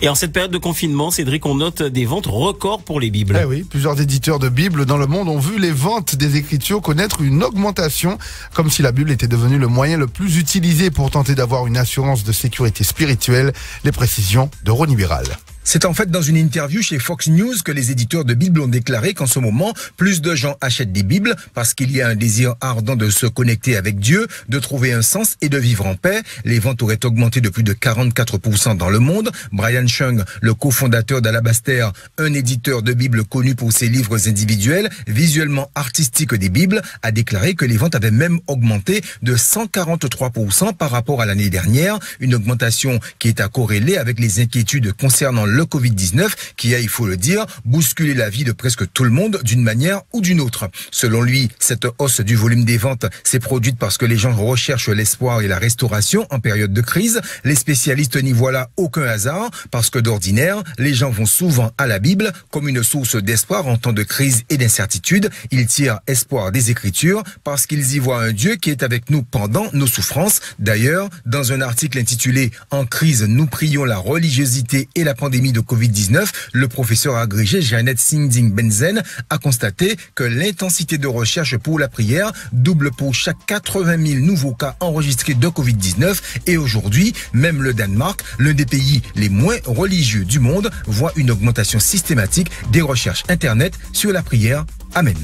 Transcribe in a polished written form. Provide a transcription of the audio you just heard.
Et en cette période de confinement, Cédric, on note des ventes records pour les Bibles. Eh oui, plusieurs éditeurs de Bibles dans le monde ont vu les ventes des Écritures connaître une augmentation, comme si la Bible était devenue le moyen le plus utilisé pour tenter d'avoir une assurance de sécurité spirituelle. Les précisions de Ronnie Biral. C'est en fait dans une interview chez Fox News que les éditeurs de Bibles ont déclaré qu'en ce moment, plus de gens achètent des Bibles parce qu'il y a un désir ardent de se connecter avec Dieu, de trouver un sens et de vivre en paix. Les ventes auraient augmenté de plus de 44% dans le monde. Brian Chung, le cofondateur d'Alabaster, un éditeur de Bibles connu pour ses livres individuels, visuellement artistiques des Bibles, a déclaré que les ventes avaient même augmenté de 143% par rapport à l'année dernière. Une augmentation qui est à corréler avec les inquiétudes concernant le Covid-19 qui a, il faut le dire, bousculé la vie de presque tout le monde d'une manière ou d'une autre. Selon lui, cette hausse du volume des ventes s'est produite parce que les gens recherchent l'espoir et la restauration en période de crise. Les spécialistes n'y voient là aucun hasard parce que d'ordinaire, les gens vont souvent à la Bible comme une source d'espoir en temps de crise et d'incertitude. Ils tirent espoir des Écritures parce qu'ils y voient un Dieu qui est avec nous pendant nos souffrances. D'ailleurs, dans un article intitulé « En crise, nous prions la religiosité et la pandémie de Covid-19, le professeur agrégé Janet Singding Benzen a constaté que l'intensité de recherche pour la prière double pour chaque 80 000 nouveaux cas enregistrés de Covid-19 et aujourd'hui, même le Danemark, l'un des pays les moins religieux du monde, voit une augmentation systématique des recherches Internet sur la prière. Amen.